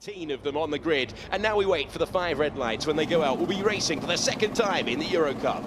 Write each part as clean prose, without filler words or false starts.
18 of them on the grid, and now we wait for the 5 red lights. When they go out, we'll be racing for the second time in the Eurocup.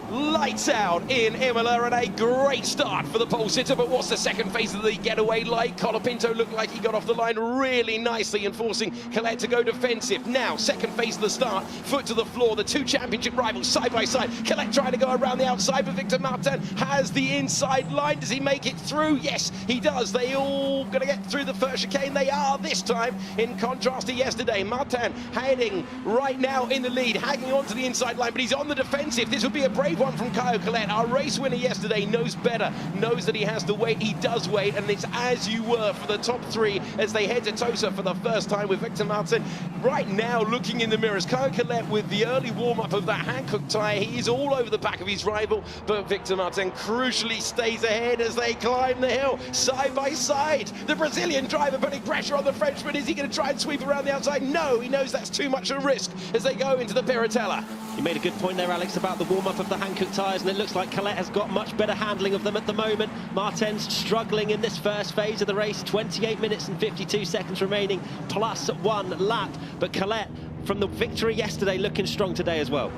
Lights out in Imola, and a great start for the pole sitter. But what's the second phase of the getaway like? Colapinto looked like he got off the line really nicely and forcing Colette to go defensive. Now, second phase of the start, foot to the floor, the two championship rivals side by side. Colette trying to go around the outside, but Victor Martin has the inside line. Does he make it through? Yes, he does. They all going to get through the first chicane. They are this time, in contrast to yesterday. Martin heading right now in the lead, hanging on to the inside line, but he's on the defensive. This would be a brave one from Franco Colapinto. Our race winner yesterday knows better, knows that he has to wait. He does wait, and it's as you were for the top 3 as they head to Tosa for the first time with Victor Martin. Right now, looking in the mirrors, Franco Colapinto with the early warm-up of that Hankook tyre. He is all over the back of his rival, but Victor Martin crucially stays ahead as they climb the hill side by side. The Brazilian driver putting pressure on the Frenchman. Is he going to try and sweep around the outside? No, he knows that's too much a risk as they go into the Piratella. You made a good point there, Alex, about the warm-up of the Hankook tyres, and it looks like Colette has got much better handling of them at the moment. Martin's struggling in this first phase of the race, 28 minutes and 52 seconds remaining, plus 1 lap. But Colette, from the victory yesterday, looking strong today as well.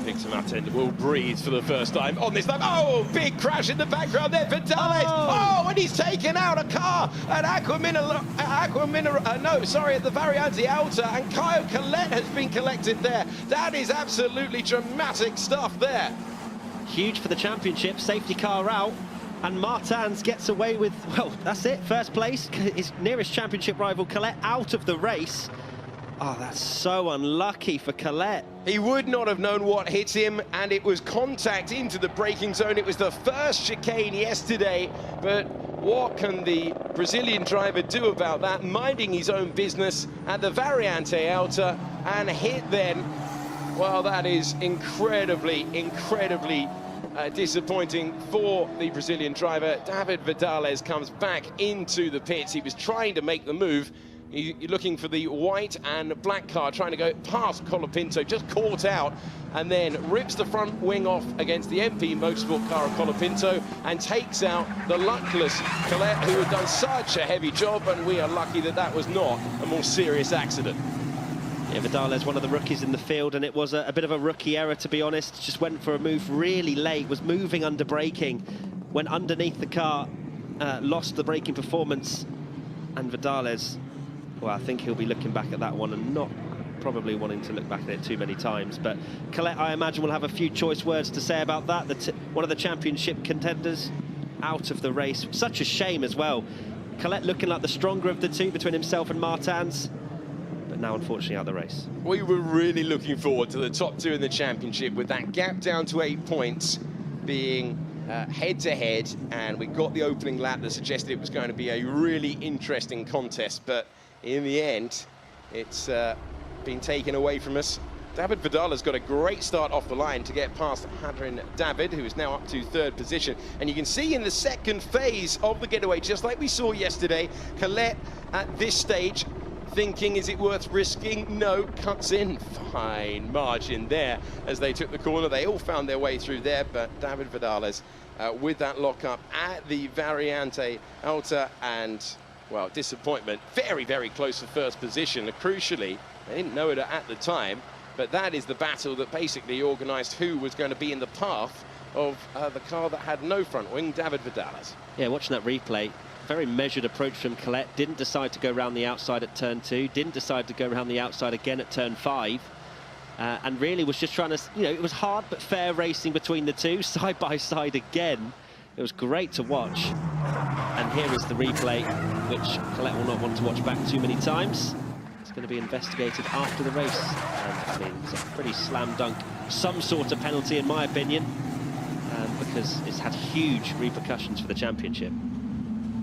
Victor Martin will breathe for the first time on this lap. Oh, big crash in the background there, Vidales. Oh, and he's taken out a car at the Hadrien David, and Franco Colapinto has been collected there. That is absolutely dramatic stuff there. Huge for the championship, safety car out, and Martins gets away with, well, that's it, first place. His nearest championship rival, Colette, out of the race. Oh, that's so unlucky for Colette. He would not have known what hit him, and it was contact into the braking zone. It was the first chicane yesterday, but what can the Brazilian driver do about that? Minding his own business at the Variante Alta, and hit then. Well, that is incredibly disappointing for the Brazilian driver. David Vidales comes back into the pits. He was trying to make the move. You're looking for the white and black car, trying to go past Colapinto, just caught out, and then rips the front wing off against the MP Motorsport car of Colapinto and takes out the luckless Colette, who had done such a heavy job, and we are lucky that that was not a more serious accident. Yeah, Vidales, one of the rookies in the field, and it was a bit of a rookie error, to be honest. Just went for a move really late, was moving under braking, went underneath the car, lost the braking performance, and Vidales, well, I think he'll be looking back at that one and not probably wanting to look back at it too many times. But Colette, I imagine, will have a few choice words to say about that. One of the championship contenders out of the race. Such a shame as well. Colette looking like the stronger of the two between himself and Martins, but now unfortunately out of the race. We were really looking forward to the top 2 in the championship, with that gap down to 8 points being head-to-head, and we got the opening lap that suggested it was going to be a really interesting contest, but in the end, it's been taken away from us. David Vidales got a great start off the line to get past Hadrien David, who is now up to 3rd position. And you can see in the second phase of the getaway, just like we saw yesterday, Colette at this stage thinking, is it worth risking? No, cuts in. Fine margin there as they took the corner. They all found their way through there, but David Vidales with that lockup at the Variante Alta, and well, disappointment. Very close to first position. Crucially, they didn't know it at the time, but that is the battle that basically organised who was going to be in the path of the car that had no front wing, David Vidales. Yeah, watching that replay, very measured approach from Colette. Didn't decide to go around the outside at turn 2, didn't decide to go around the outside again at turn 5, and really was just trying to, you know, it was hard but fair racing between the two, side by side again. It was great to watch. And here is the replay, which Colette will not want to watch back too many times. It's going to be investigated after the race. And I mean, it's a pretty slam dunk, some sort of penalty in my opinion, because it's had huge repercussions for the championship.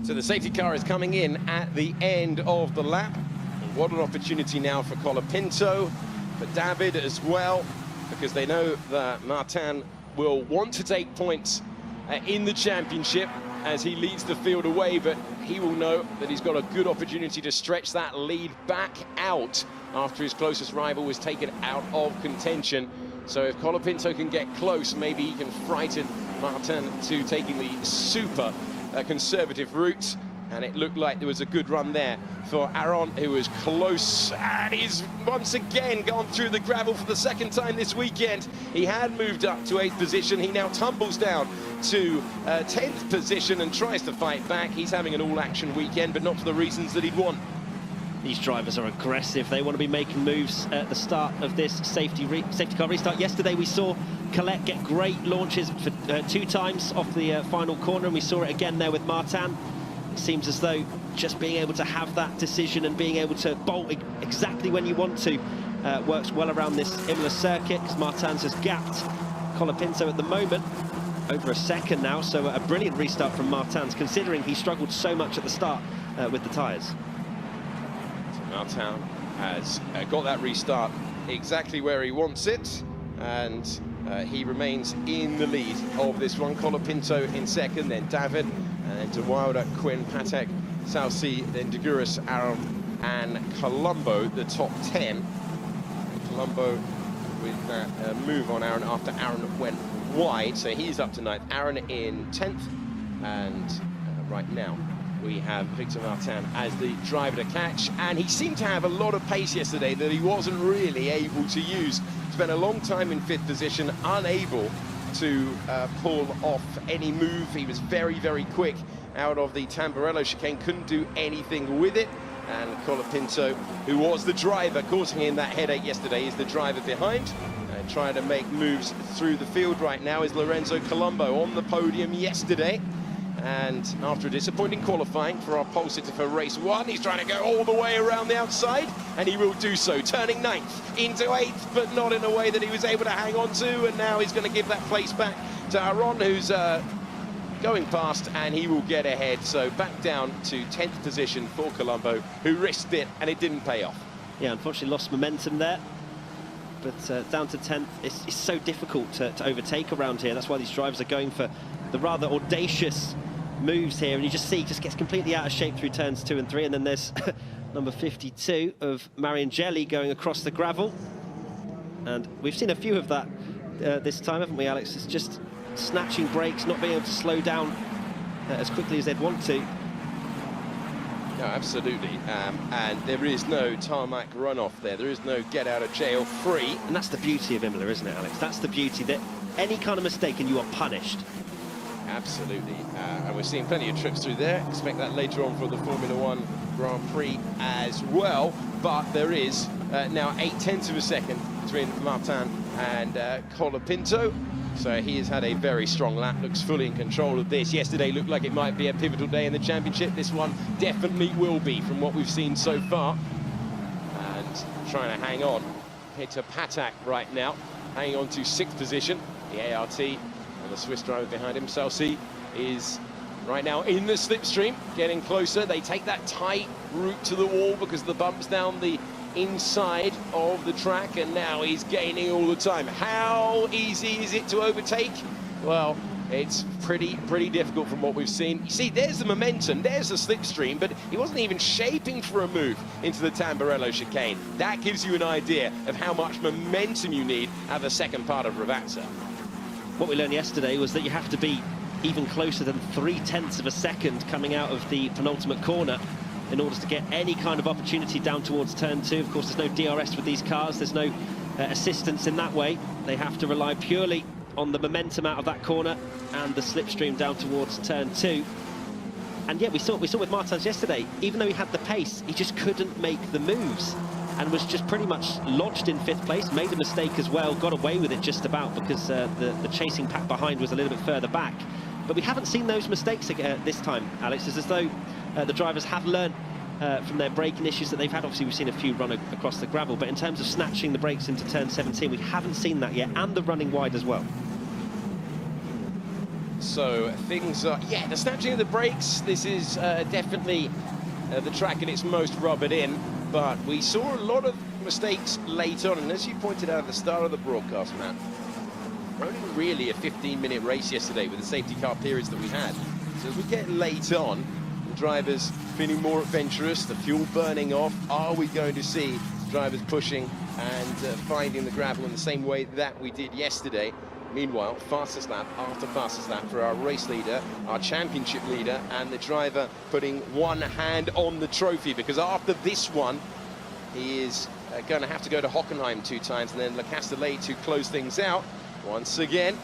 So the safety car is coming in at the end of the lap. And what an opportunity now for Colapinto, for David as well, because they know that Martin will want to take points in the championship as he leads the field away, but he will know that he's got a good opportunity to stretch that lead back out after his closest rival was taken out of contention. So if Colapinto can get close, maybe he can frighten Martin to taking the super conservative route. And it looked like there was a good run there for Aaron, who was close, and he's once again gone through the gravel for the second time this weekend. He had moved up to 8th position. He now tumbles down to 10th position and tries to fight back. He's having an all-action weekend, but not for the reasons that he'd want. These drivers are aggressive. They want to be making moves at the start of this safety car restart. Yesterday we saw Colette get great launches for 2 times off the final corner, and we saw it again there with Martin. It seems as though just being able to have that decision and being able to bolt exactly when you want to works well around this Imola circuit, because Martins has gapped Colapinto at the moment over a second now, so a brilliant restart from Martins, considering he struggled so much at the start with the tyres. Martin has got that restart exactly where he wants it, and he remains in the lead of this one. Colapinto in second, then David, and then De Wilder, Quinn, Patek, Salsi, then Deguris, Aaron, and Colombo, the top 10. Colombo with that move on Aaron after Aaron went wide, so he's up to 9th. Aaron in 10th, and right now we have Victor Martin as the driver to catch, and he seemed to have a lot of pace yesterday that he wasn't really able to use. Spent a long time in 5th position, unable to pull off any move. He was very, very quick out of the Tamburello chicane, couldn't do anything with it. And Colapinto, who was the driver causing him that headache yesterday, is the driver behind. And trying to make moves through the field right now is Lorenzo Colombo on the podium yesterday. And after a disappointing qualifying for our pole sitter for race 1, he's trying to go all the way around the outside, and he will do so, turning 9th into 8th, but not in a way that he was able to hang on to, and now he's going to give that place back to Aaron, who's going past, and he will get ahead. So back down to 10th position for Colombo, who risked it, and it didn't pay off. Yeah, unfortunately lost momentum there, but down to 10th, it's so difficult to overtake around here. That's why these drivers are going for the rather audacious moves here, and you just see just gets completely out of shape through turns 2 and 3, and then there's number 52 of Mariangeli going across the gravel, and we've seen a few of that this time, haven't we, Alex? It's just snatching brakes, not being able to slow down as quickly as they'd want to. No, absolutely, and there is no tarmac runoff there. There is no get out of jail free, and that's the beauty of Imola, isn't it, Alex? That's the beauty, that any kind of mistake and you are punished. Absolutely, and we're seeing plenty of trips through there. Expect that later on for the Formula 1 Grand Prix as well. But there is now 0.8 of a second between Martin and Colapinto. So he has had a very strong lap, looks fully in control of this. Yesterday looked like it might be a pivotal day in the championship. This one definitely will be from what we've seen so far. And trying to hang on. Peter Patak right now, hanging on to 6th position. The ART and the Swiss driver behind him. Salsi is right now in the slipstream, getting closer. They take that tight route to the wall because the bumps down the inside of the track, and now he's gaining all the time. How easy is it to overtake? Well, it's pretty difficult from what we've seen. You see, there's the momentum, there's the slipstream, but he wasn't even shaping for a move into the Tamburello chicane. That gives you an idea of how much momentum you need at the second part of Ravazza. What we learned yesterday was that you have to be even closer than 0.3 of a second coming out of the penultimate corner in order to get any kind of opportunity down towards turn 2. Of course, there's no DRS with these cars. There's no assistance in that way. They have to rely purely on the momentum out of that corner and the slipstream down towards turn 2. And yeah, we saw with Martins yesterday, even though he had the pace, he just couldn't make the moves and was just pretty much lodged in 5th place, made a mistake as well, got away with it just about because the chasing pack behind was a little bit further back. But we haven't seen those mistakes this time, Alex. It's as though the drivers have learned from their braking issues that they've had. Obviously, we've seen a few run across the gravel, but in terms of snatching the brakes into turn 17, we haven't seen that yet, and the running wide as well. So things are, yeah, the snatching of the brakes, this is definitely the track at its most rubbered in, but we saw a lot of mistakes late on, and as you pointed out at the start of the broadcast, Matt, only really a 15-minute race yesterday with the safety car periods that we had. So as we get late on, the drivers feeling more adventurous, the fuel burning off, are we going to see drivers pushing and finding the gravel in the same way that we did yesterday? Meanwhile, fastest lap after fastest lap for our race leader, our championship leader, and the driver putting one hand on the trophy, because after this one, he is going to have to go to Hockenheim 2 times and then Le Castellet to close things out. Once again,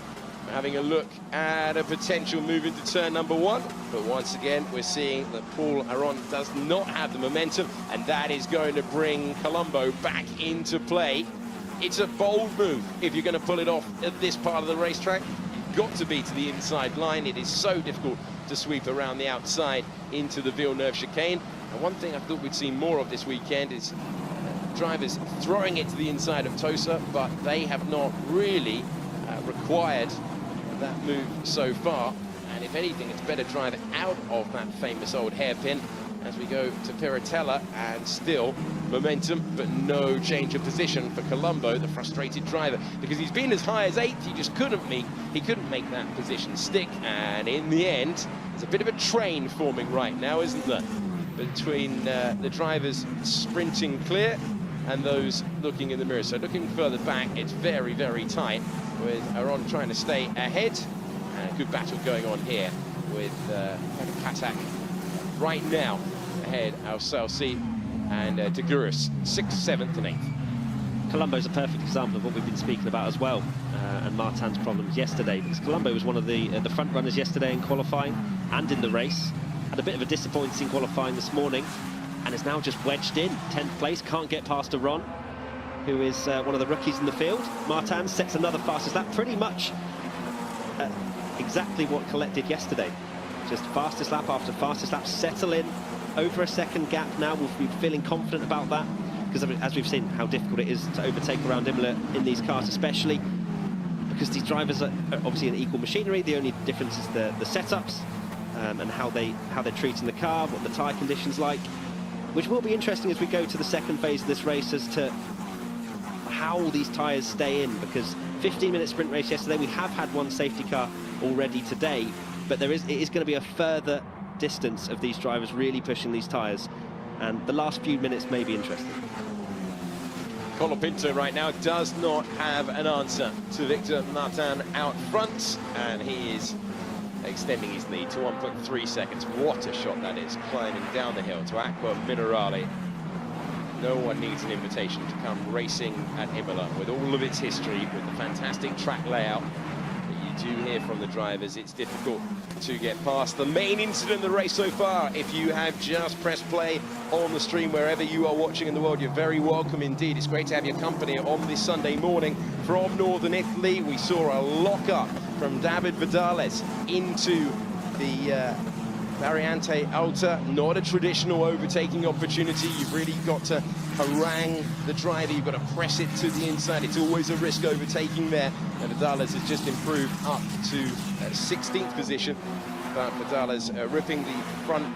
having a look at a potential move into turn number 1. But once again, we're seeing that Paul Aron does not have the momentum, and that is going to bring Colombo back into play. It's a bold move if you're going to pull it off at this part of the racetrack. You've got to be to the inside line. It is so difficult to sweep around the outside into the Villeneuve chicane. And one thing I thought we'd see more of this weekend is drivers throwing it to the inside of Tosa, but they have not really required that move so far. And if anything, it's better drive out of that famous old hairpin as we go to Piratella, and still momentum, but no change of position for Colombo, the frustrated driver, because he's been as high as 8th, he just couldn't make that position stick. And in the end, there's a bit of a train forming right now, isn't there, between the drivers sprinting clear and those looking in the mirror. So looking further back, it's very, very tight, with Aron trying to stay ahead. And a good battle going on here with Patak right now ahead of Salsi and Deguris, 6th, 7th and 8th. Colombo's a perfect example of what we've been speaking about as well, and Martin's problems yesterday, because Colombo was one of the front runners yesterday in qualifying and in the race. Had a bit of a disappointing qualifying this morning, and is now just wedged in 10th place, can't get past Aron, who is one of the rookies in the field. Martin sets another fastest lap, pretty much exactly what Colette did yesterday. Just fastest lap after fastest lap, settle in over a second gap now. We'll be feeling confident about that, because as we've seen how difficult it is to overtake around Imola in these cars, especially because these drivers are obviously in equal machinery. The only difference is the setups and how they're treating the car, what the tyre conditions like, which will be interesting as we go to the second phase of this race as to how these tyres stay in, because 15-minute sprint race yesterday, we have had one safety car already today, but it is going to be a further distance of these drivers really pushing these tyres, and the last few minutes may be interesting. Colapinto right now does not have an answer to Victor Martin out front, and he is extending his lead to 1.3 seconds. What a shot that is, climbing down the hill to Acqua Minerale. No one needs an invitation to come racing at Imola with all of its history, with the fantastic track layout that you do hear from the drivers. It's difficult to get past. The main incident of the race so far, if you have just pressed play on the stream wherever you are watching in the world, you're very welcome indeed. It's great to have your company on this Sunday morning from northern Italy. We saw a lock-up from David Vidales into the Variante Alta. Not a traditional overtaking opportunity. You've really got to harangue the driver. You've got to press it to the inside. It's always a risk overtaking there. And Vidales has just improved up to 16th position. But Vidales ripping the front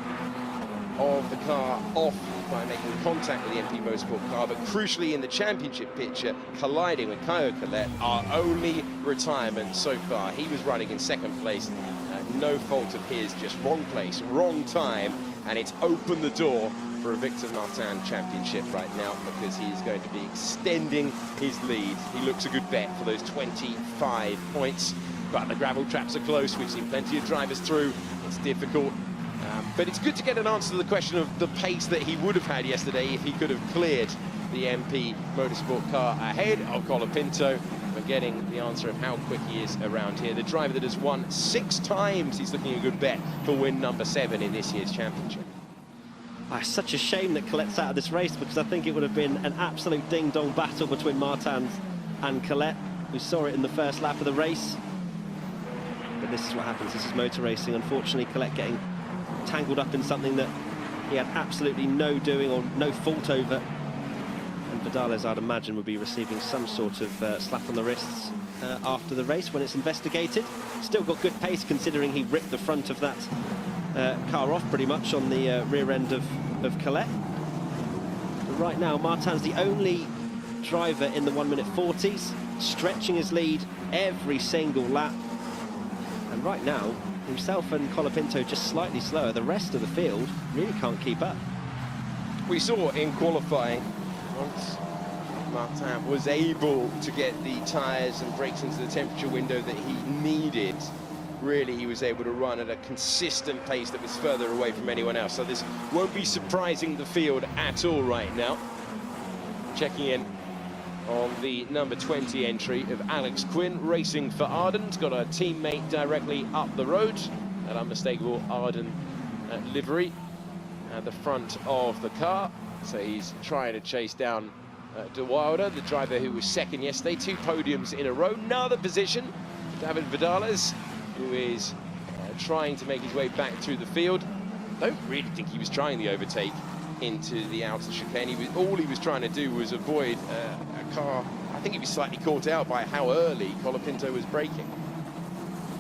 of the car off by making contact with the MP Motorsport car, but crucially in the championship picture, colliding with Caio Collet, our only retirement so far. He was running in 2nd place. No fault of his, just wrong place, wrong time, and it's opened the door for a Victor Martin championship right now, because he's going to be extending his lead. He looks a good bet for those 25 points, but the gravel traps are close. We've seen plenty of drivers through. It's difficult, but it's good to get an answer to the question of the pace that he would have had yesterday if he could have cleared the MP Motorsport car ahead of Colapinto. We're getting the answer of how quick he is around here. The driver that has won 6 times, he's looking a good bet for win number 7 in this year's championship. It's such a shame that Colette's out of this race, because I think it would have been an absolute ding-dong battle between Martin and Colette. We saw it in the first lap of the race. But this is what happens, this is motor racing. Unfortunately, Colette getting tangled up in something that he had absolutely no doing or no fault over. And Vidales, I'd imagine, would be receiving some sort of slap on the wrists after the race when it's investigated. Still got good pace, considering he ripped the front of that car off pretty much on the rear end of Colette. But right now, Martin's the only driver in the 1:40s, stretching his lead every single lap. And right now, himself and Colapinto just slightly slower. The rest of the field really can't keep up. We saw in qualifying, once Martin was able to get the tyres and brakes into the temperature window that he needed. Really, he was able to run at a consistent pace that was further away from anyone else. So this won't be surprising the field at all right now. Checking in on the number 20 entry of Alex Quinn, racing for Arden. He's got a teammate directly up the road, an unmistakable Arden livery at the front of the car. So he's trying to chase down De Wilder, the driver who was second yesterday. 2 podiums in a row. Another position, David Vidales, who is trying to make his way back through the field. Don't really think he was trying the overtake into the outer chicane. All he was trying to do was avoid a car. I think he was slightly caught out by how early Colapinto was braking.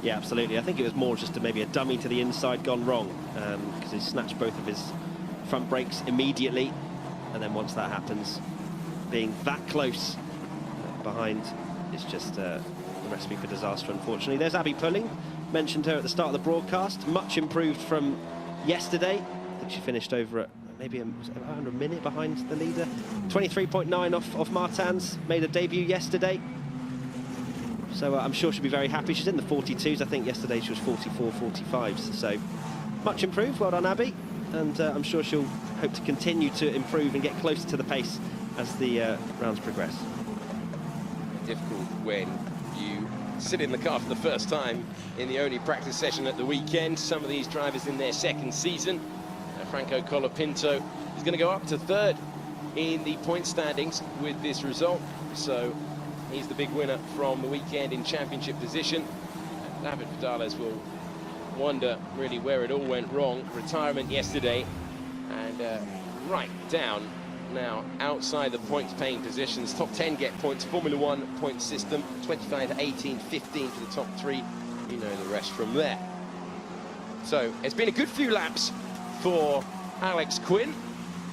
Yeah, absolutely. I think it was more just maybe a dummy to the inside gone wrong, because he snatched both of his front brakes immediately, and then once that happens, being that close behind is just a recipe for disaster, unfortunately. There's Abby Pulling, mentioned her at the start of the broadcast, much improved from yesterday. I think she finished over at maybe around a minute behind the leader. 23.9 off Martin's, made a debut yesterday. So I'm sure she'll be very happy. She's in the 42s. I think yesterday she was 44, 45s. So much improved. Well done, Abby. And I'm sure she'll hope to continue to improve and get closer to the pace as the rounds progress. Difficult when you sit in the car for the first time in the only practice session at the weekend. Some of these drivers in their second season. Franco Colapinto is going to go up to 3rd in the point standings with this result. So he's the big winner from the weekend in championship position. David Vidales will wonder really where it all went wrong. Retirement yesterday, and right down now outside the points paying positions. Top 10 get points, Formula 1 point system, 25 to 18, 15 for the top 3. You know the rest from there. So it's been a good few laps for Alex Quinn,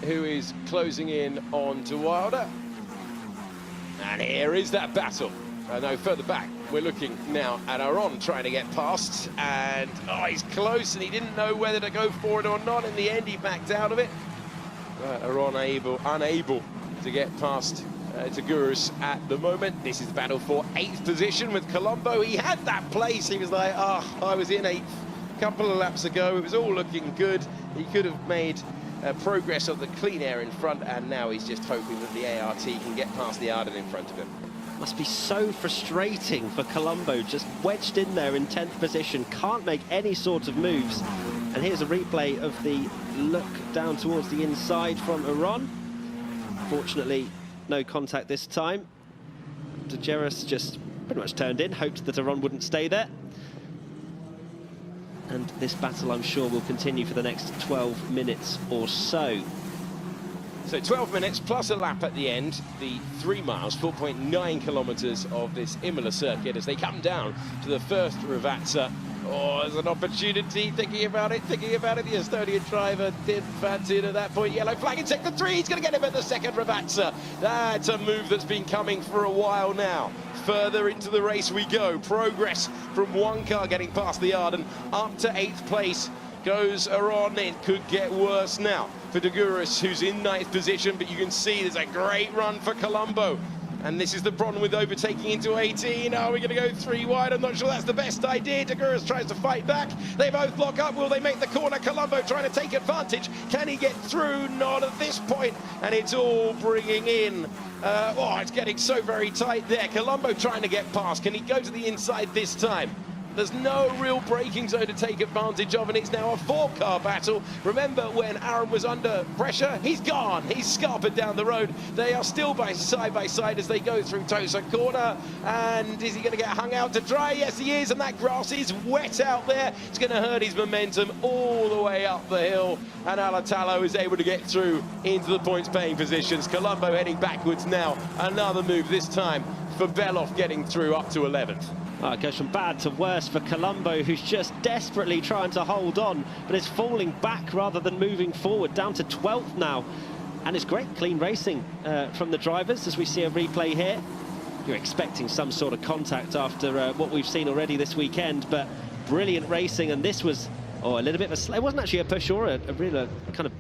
who is closing in on De Wilder. And here is that battle. No, further back, we're looking now at Aron trying to get past, and oh, he's close, and he didn't know whether to go for it or not. In the end, he backed out of it. But Aron unable to get past Tatuus at the moment. This is the battle for 8th position with Colombo. He had that place. He was like, I was in 8th a couple of laps ago. It was all looking good. He could have made progress of the clean air in front, and now he's just hoping that the ART can get past the Arden in front of him. Must be so frustrating for Colombo, just wedged in there in 10th position, can't make any sort of moves. And here's a replay of the look down towards the inside from Aron. Fortunately, no contact this time. De Geris just pretty much turned in, hoped that Aron wouldn't stay there. And this battle, I'm sure, will continue for the next 12 minutes or so. So 12 minutes plus a lap at the end, the 3 miles, 4.9 kilometers of this Imola circuit as they come down to the first Ravazza. Oh, there's an opportunity, thinking about it. The Estonian driver did fancy it at that point. Yellow flag in sector 3, he's going to get him at the second Ravazza. That's a move that's been coming for a while now. Further into the race we go. Progress from one car getting past the Arden up to 8th place. Goes Aron. It could get worse now for De Geris, who's in 9th position, but you can see there's a great run for Colombo. And this is the problem with overtaking into 18. Are we going to go 3 wide? I'm not sure that's the best idea. De Geris tries to fight back. They both lock up. Will they make the corner? Colombo trying to take advantage. Can he get through? Not at this point. And it's all bringing in. It's getting so very tight there. Colombo trying to get past. Can he go to the inside this time? There's no real braking zone to take advantage of, and it's now a 4-car battle. Remember when Aaron was under pressure? He's gone. He's scarpered down the road. They are still side by side as they go through Tosa Corner. And is he going to get hung out to dry? Yes, he is, and that grass is wet out there. It's going to hurt his momentum all the way up the hill. And Alatalo is able to get through into the points-paying positions. Colombo heading backwards now. Another move this time for Beloff getting through up to 11th. It goes from bad to worse for Colombo, who's just desperately trying to hold on, but is falling back rather than moving forward, down to 12th now. And it's great, clean racing from the drivers, as we see a replay here. You're expecting some sort of contact after what we've seen already this weekend, but brilliant racing, and this was a little bit of a... It wasn't actually a push or a real kind of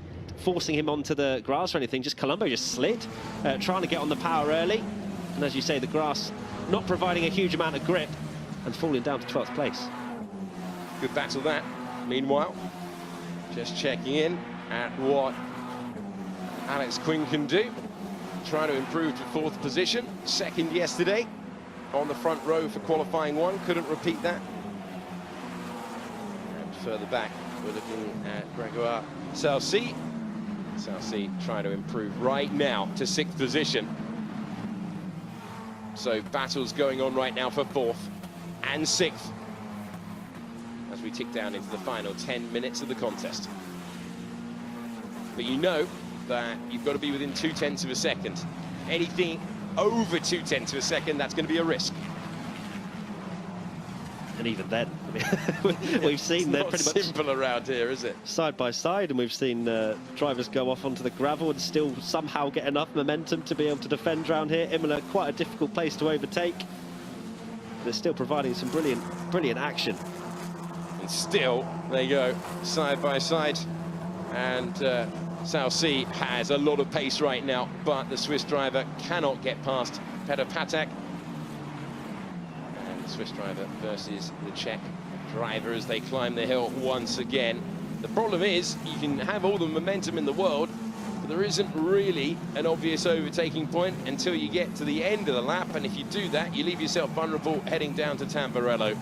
forcing him onto the grass or anything. Just Colombo just slid, trying to get on the power early. And as you say, the grass not providing a huge amount of grip and falling down to 12th place. Good battle that. Meanwhile, just checking in at what Alex Quinn can do. Trying to improve to 4th position. 2nd yesterday on the front row for qualifying 1. Couldn't repeat that. And further back, we're looking at Gregoire Salcy. Salcy trying to improve right now to 6th position. So battles going on right now for 4th and 6th as we tick down into the final 10 minutes of the contest. But you know that you've got to be within 0.2 of a second. Anything over 0.2 of a second, that's going to be a risk. And even then, we've seen they're pretty much simple around here, is it? Side by side, and we've seen drivers go off onto the gravel and still somehow get enough momentum to be able to defend around here. Imola, quite a difficult place to overtake. They're still providing some brilliant action. And still, they go side by side. And Salcy has a lot of pace right now, but the Swiss driver cannot get past Petr Patak. And the Swiss driver versus the Czech driver as they climb the hill once again. The problem is, you can have all the momentum in the world, but there isn't really an obvious overtaking point until you get to the end of the lap, and if you do that, you leave yourself vulnerable heading down to Tamburello.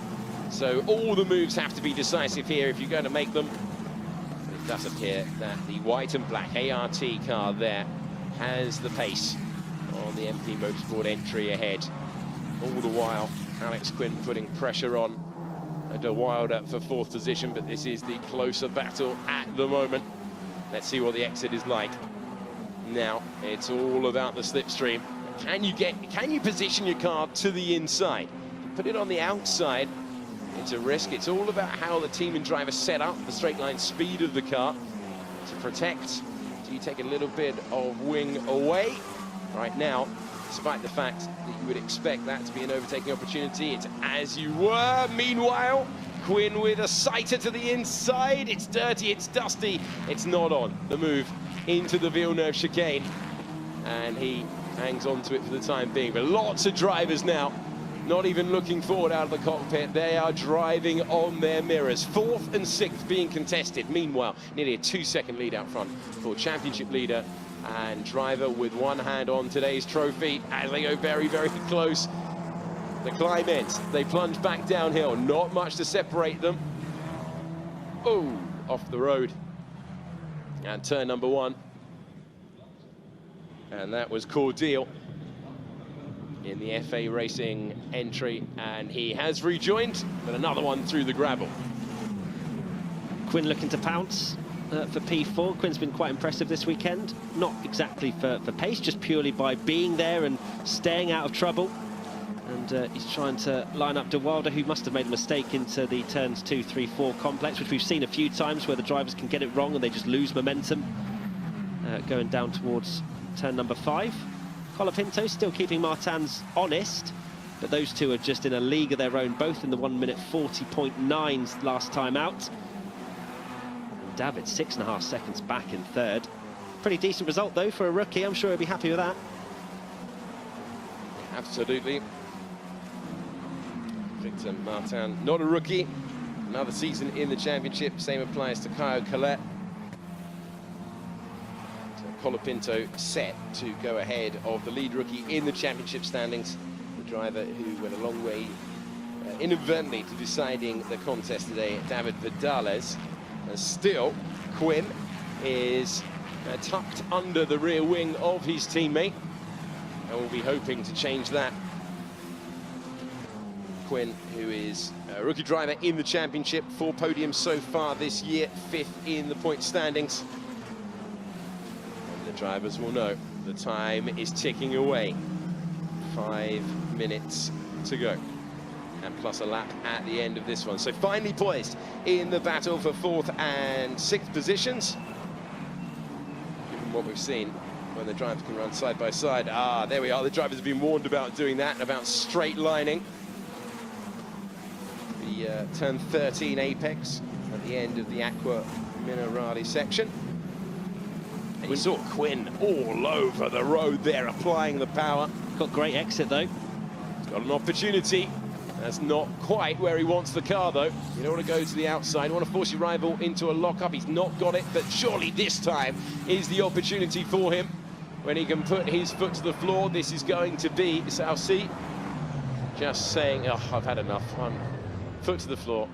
So all the moves have to be decisive here if you're going to make them. It does appear that the white and black ART car there has the pace on the MP Motorsport entry ahead. All the while, Alex Quinn putting pressure on De Wilder for 4th position, but this is the closer battle at the moment. Let's see what the exit is like. Now, it's all about the slipstream. Can you position your car to the inside? Put it on the outside, it's a risk. It's all about how the team and driver set up the straight line speed of the car to protect. Do you take a little bit of wing away? Right now, despite the fact that you would expect that to be an overtaking opportunity, it's as you were. Meanwhile, Quinn with a sighter to the inside. It's dirty, it's dusty, it's not on. The move into the Villeneuve chicane, and he hangs on to it for the time being. But lots of drivers now not even looking forward out of the cockpit. They are driving on their mirrors. 4th and 6th being contested. Meanwhile, nearly a 2-second lead out front for championship leader and driver with one hand on today's trophy as they go very, very close. The climb ends. They plunge back downhill. Not much to separate them. Oh, off the road. And turn number 1. And that was Cordial in the FA Racing entry, and he has rejoined, but another one through the gravel. Quinn looking to pounce for P4. Quinn's been quite impressive this weekend, not exactly for pace, just purely by being there and staying out of trouble. And he's trying to line up De Wilder, who must have made a mistake into the turns 2, 3, 4 complex, which we've seen a few times where the drivers can get it wrong and they just lose momentum going down towards turn number 5. Colapinto still keeping Martins honest, but those two are just in a league of their own, both in the 1:40.9 last time out. And David 6.5 seconds back in 3rd. Pretty decent result though for a rookie. I'm sure he'll be happy with that. Absolutely. Victor Martin, not a rookie. Another season in the championship. Same applies to Caio Collet. Colapinto set to go ahead of the lead rookie in the championship standings. The driver who went a long way inadvertently to deciding the contest today, David Vidales. And still, Quinn is tucked under the rear wing of his teammate. And we'll be hoping to change that. Quinn, who is a rookie driver in the championship, 4 podiums so far this year, 5th in the point standings. The drivers will know the time is ticking away. 5 minutes to go, and plus a lap at the end of this one. So finally poised in the battle for 4th and 6th positions. Given what we've seen when the drivers can run side by side. Ah, there we are. The drivers have been warned about doing that, about straight lining. The turn 13 apex at the end of the Aqua Minerale section. And you saw Quinn all over the road there, applying the power. Got great exit, though. He's got an opportunity. That's not quite where he wants the car, though. You don't want to go to the outside. You want to force your rival into a lock-up. He's not got it, but surely this time is the opportunity for him when he can put his foot to the floor. This is going to be South Sea just saying, oh, I've had enough. One foot to the floor.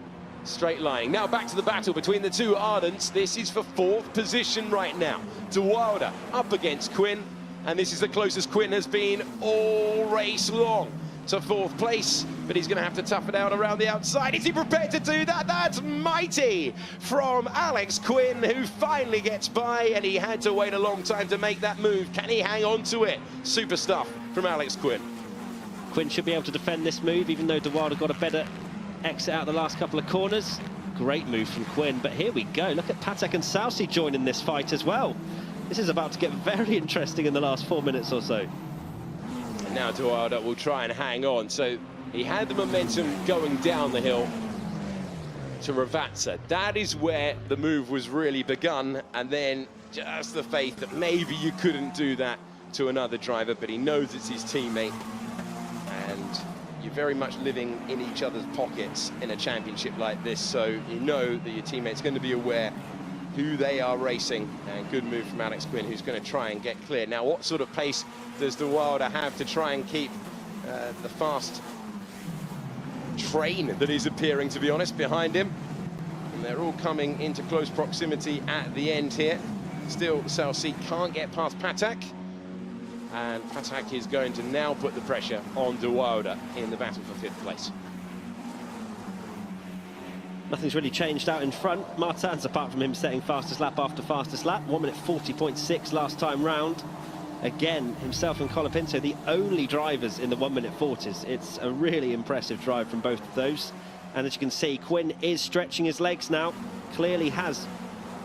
Straight lining. Now back to the battle between the two Ardents. This is for 4th position right now. De Wilder up against Quinn, and this is the closest Quinn has been all race long to 4th place, but he's going to have to tough it out around the outside. Is he prepared to do that? That's mighty from Alex Quinn, who finally gets by, and he had to wait a long time to make that move. Can he hang on to it? Super stuff from Alex Quinn. Quinn should be able to defend this move, even though De Wilder got a better exit out the last couple of corners. Great move from Quinn, but here we go. Look at Patek and South Sea joining this fight as well. This is about to get very interesting in the last 4 minutes or so. And now De Wilder will try and hang on. So he had the momentum going down the hill to Ravazza. That is where the move was really begun, and then just the faith that maybe you couldn't do that to another driver, but he knows it's his teammate, and you're very much living in each other's pockets in a championship like this, so you know that your teammate's going to be aware who they are racing. And good move from Alex Quinn, who's going to try and get clear. Now, what sort of pace does De Wilder have to try and keep the fast train that is appearing, to be honest, behind him? And they're all coming into close proximity at the end here. Still, South Sea can't get past Patek, and Patek is going to now put the pressure on De Wilder in the battle for 5th place. Nothing's really changed out in front. Martin's, apart from him setting fastest lap after fastest lap, 1 minute 40.6 last time round. Again, himself and Colapinto, the only drivers in the 1 minute 40s. It's a really impressive drive from both of those. And as you can see, Quinn is stretching his legs now. Clearly has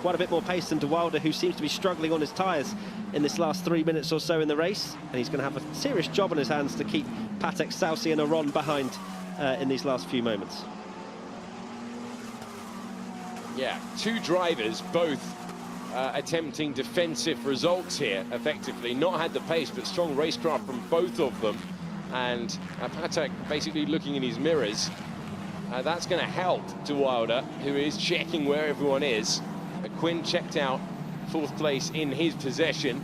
quite a bit more pace than De Wilder, who seems to be struggling on his tyres in this last 3 minutes or so in the race. And he's going to have a serious job on his hands to keep Patek, South Sea and Aron behind in these last few moments. Yeah, two drivers, both attempting defensive results here, effectively. Not had the pace, but strong racecraft from both of them. And Patek basically looking in his mirrors. That's going to help De Wilder, who is checking where everyone is. Quinn checked out 4th place in his possession.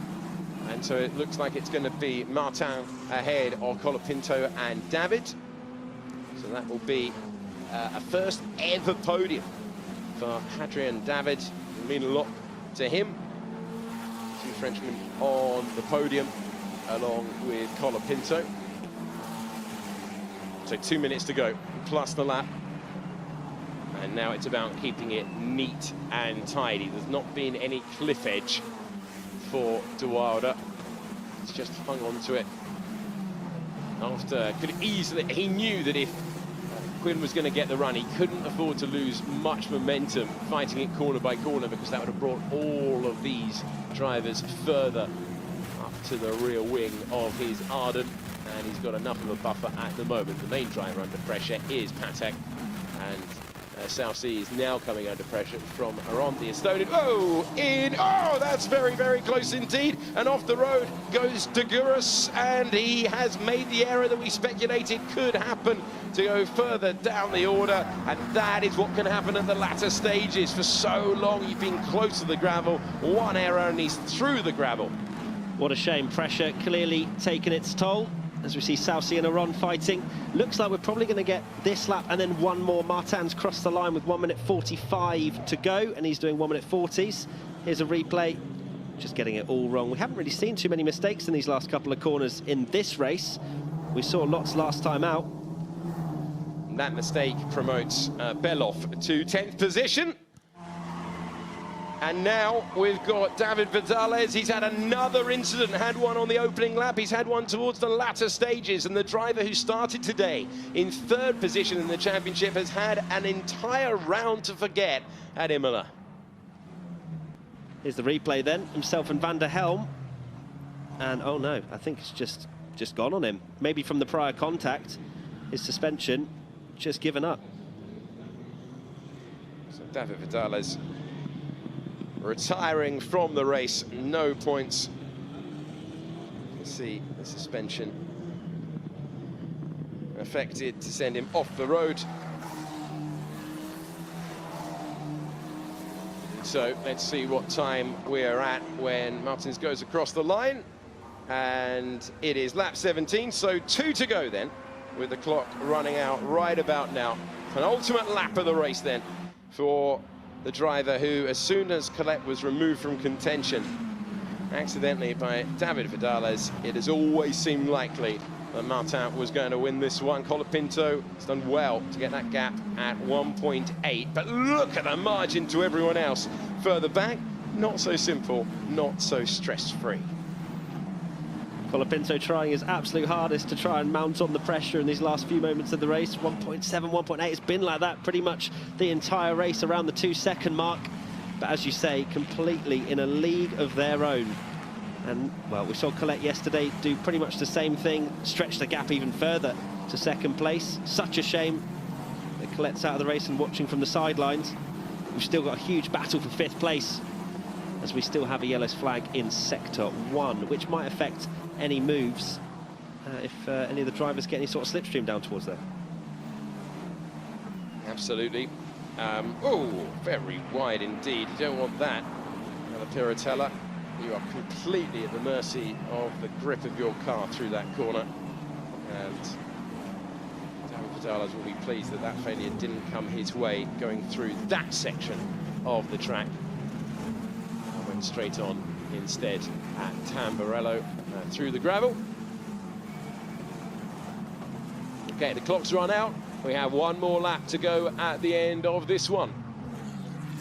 And so it looks like it's going to be Martin ahead of Colapinto and David. So that will be a first ever podium for Hadrien David. It'll mean a lot to him. Two Frenchmen on the podium along with Colapinto. So 2 minutes to go, plus the lap. And now it's about keeping it neat and tidy. There's not been any cliff edge for De Wilder. He's just hung on to it. After, could easily, he knew that if Quinn was going to get the run, he couldn't afford to lose much momentum fighting it corner by corner, because that would have brought all of these drivers further up to the rear wing of his Ardent, and he's got enough of a buffer at the moment. The main driver under pressure is Patek, and South Sea is now coming under pressure from Aron, the Estonian. Oh, in! Oh, that's very, very close indeed. And off the road goes Tatuus, and he has made the error that we speculated could happen to go further down the order. And that is what can happen at the latter stages. For so long, you've been close to the gravel. One error, and he's through the gravel. What a shame. Pressure clearly taking its toll. As we see South Sea and Aron fighting. Looks like we're probably going to get this lap and then one more. Martin's crossed the line with 1 minute 45 to go, and he's doing 1 minute 40s. Here's a replay, just getting it all wrong. We haven't really seen too many mistakes in these last couple of corners in this race. We saw lots last time out. And that mistake promotes Belov to 10th position. And now we've got David Vidales. He's had another incident, had one on the opening lap. He's had one towards the latter stages. And the driver who started today in 3rd position in the championship has had an entire round to forget at Imola. Here's the replay then, himself and Van der Helm. And oh no, I think it's just gone on him. Maybe from the prior contact, his suspension just given up. So David Vidales retiring from the race. No points. You can see the suspension affected to send him off the road. So let's see what time we're at when Martins goes across the line. And it is lap 17, so 2 to go then, with the clock running out right about now. Penultimate lap of the race then for the driver who, as soon as Colette was removed from contention, accidentally by David Vidales, it has always seemed likely that Martin was going to win this one. Colapinto has done well to get that gap at 1.8, but look at the margin to everyone else further back. Not so simple, not so stress-free. Colapinto trying his absolute hardest to try and mount on the pressure in these last few moments of the race. 1.7, 1.8, it's been like that pretty much the entire race, around the 2-second mark. But as you say, completely in a league of their own. And, well, we saw Colette yesterday do pretty much the same thing, stretch the gap even further to second place. Such a shame that Colette's out of the race and watching from the sidelines. We've still got a huge battle for 5th place, as we still have a yellow flag in Sector 1, which might affect any moves if any of the drivers get any sort of slipstream down towards there. Absolutely. Oh, very wide indeed. You don't want that. Another Piratella. You are completely at the mercy of the grip of your car through that corner. And David Vidales will be pleased that that failure didn't come his way going through that section of the track. Went straight on instead at Tamburello through the gravel. Okay, the clock's run out. We have one more lap to go at the end of this one.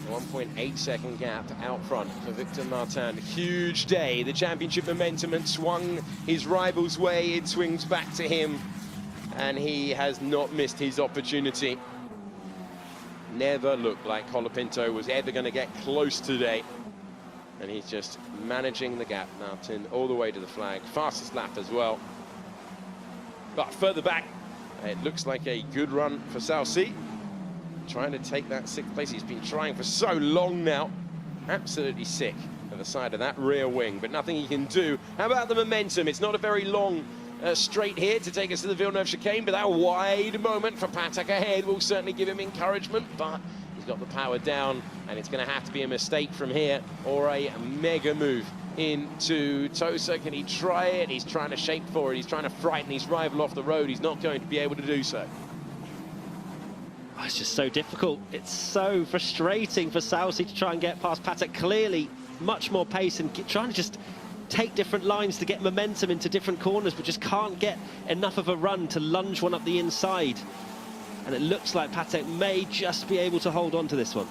1.8-second gap out front for Victor Martin. Huge day. The championship momentum had swung his rival's way. It swings back to him, and he has not missed his opportunity. Never looked like Colapinto was ever going to get close today. And he's just managing the gap, Martin, all the way to the flag. Fastest lap as well. But further back, it looks like a good run for Salsi. Trying to take that 6th place. He's been trying for so long now. Absolutely sick at the side of that rear wing, but nothing he can do. How about the momentum? It's not a very long straight here to take us to the Villeneuve chicane, but that wide moment for Patek ahead will certainly give him encouragement, but he's got the power down, and it's going to have to be a mistake from here or a mega move into Tosa. Can he try it? He's trying to shape for it. He's trying to frighten his rival off the road. He's not going to be able to do so. Oh, it's just so difficult. It's so frustrating for Salsi to try and get past Patek. Clearly much more pace and trying to just take different lines to get momentum into different corners, but just can't get enough of a run to lunge one up the inside. And it looks like Patek may just be able to hold on to this one.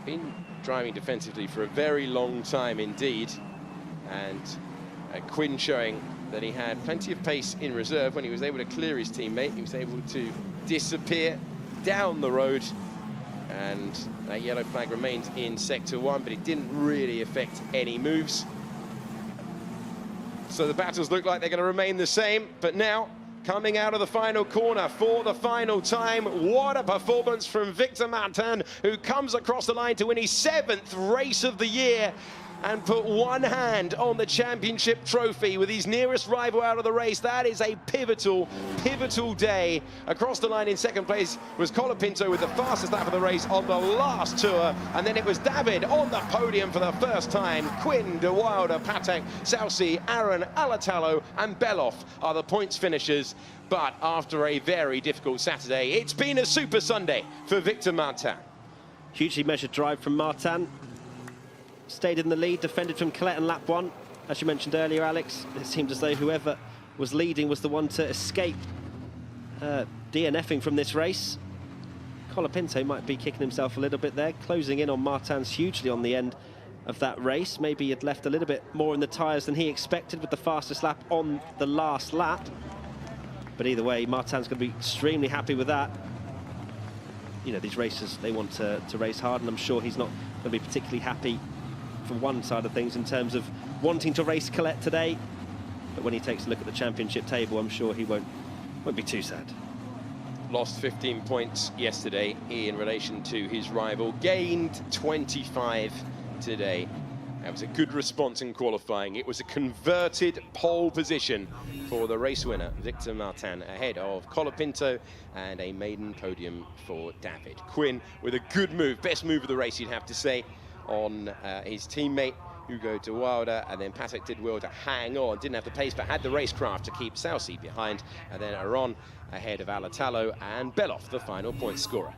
Been driving defensively for a very long time indeed, and Quinn showing that he had plenty of pace in reserve. When he was able to clear his teammate, he was able to disappear down the road, and that yellow flag remains in Sector 1, but it didn't really affect any moves. So the battles look like they're going to remain the same, but now coming out of the final corner for the final time, what a performance from Victor Martin, who comes across the line to win his 7th race of the year and put one hand on the championship trophy with his nearest rival out of the race. That is a pivotal day. Across the line in 2nd place was Colapinto with the fastest lap of the race on the last tour, and then it was David on the podium for the first time. Quinn, De Wilder, Patek, Salsi, Aaron, Alatalo and Beloff are the points finishers. But after a very difficult Saturday, it's been a super Sunday for Victor Martin. Hugely measured drive from Martin. Stayed in the lead, defended from Colette in lap 1. As you mentioned earlier, Alex, it seemed as though whoever was leading was the one to escape DNFing from this race. Colapinto might be kicking himself a little bit there, closing in on Martin's hugely on the end of that race. Maybe he had left a little bit more in the tyres than he expected with the fastest lap on the last lap. But either way, Martin's going to be extremely happy with that. You know, these racers, they want to race hard, and I'm sure he's not going to be particularly happy from one side of things in terms of wanting to race Colette today, but when he takes a look at the championship table, I'm sure he won't be too sad. lost 15 points yesterday in relation to his rival, gained 25 today. That was a good response in qualifying. It was a converted pole position for the race winner, Victor Martin, ahead of Colapinto, and a maiden podium for David. Quinn with a good move, best move of the race, you'd have to say, on his teammate, Hugo de Wilder, and then Patrick did well to hang on. Didn't have the pace, but had the racecraft to keep Saucy behind, and then Aron ahead of Alatalo, and Beloff, the final point scorer.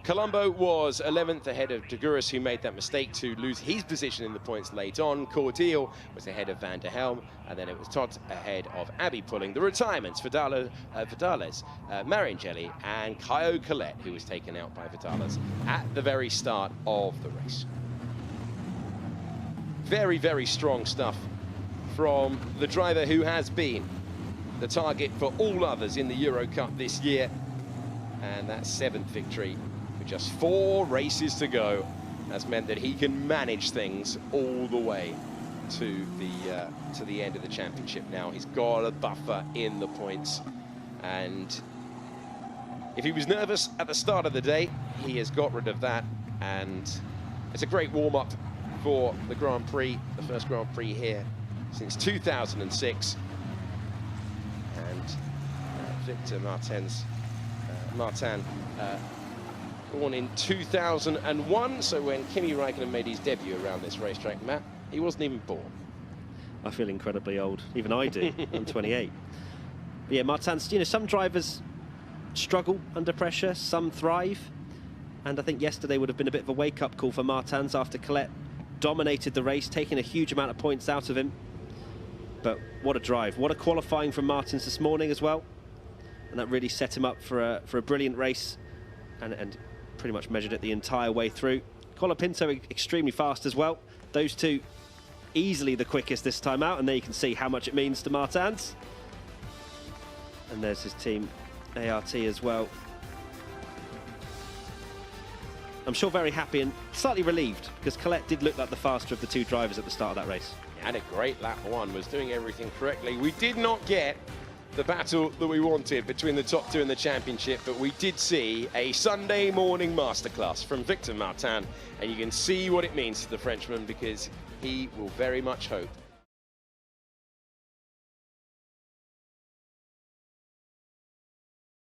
Colombo was 11th ahead of Deguris, who made that mistake to lose his position in the points late on. Cordial was ahead of Van der Helm, and then it was Todd ahead of Abbey pulling the retirements. Vidales, Maringelli, and Caio Collet, who was taken out by Vidales at the very start of the race. Very, very strong stuff from the driver who has been the target for all others in the Eurocup this year, and that 7th victory. Just 4 races to go has meant that he can manage things all the way to the end of the championship now. He's got a buffer in the points, and if he was nervous at the start of the day, he has got rid of that, and it's a great warm-up for the Grand Prix, the first Grand Prix here since 2006, and Victor Martin born in 2001, so when Kimi Räikkönen made his debut around this racetrack, Matt, he wasn't even born. I feel incredibly old. Even I do. I'm 28. But yeah, Martin's, you know, some drivers struggle under pressure, some thrive. And I think yesterday would have been a bit of a wake-up call for Martins after Collet dominated the race, taking a huge amount of points out of him. But what a drive. What a qualifying from Martins this morning as well. And that really set him up for a brilliant race, and pretty much measured it the entire way through. Colapinto extremely fast as well. Those two easily the quickest this time out, and there you can see how much it means to Martins. And there's his team, ART, as well. I'm sure very happy and slightly relieved, because Collet did look like the faster of the 2 drivers at the start of that race. He had a great lap 1, was doing everything correctly. We did not get the battle that we wanted between the top 2 in the championship, but we did see a Sunday morning masterclass from Victor Martin, and you can see what it means to the Frenchman, because he will very much hope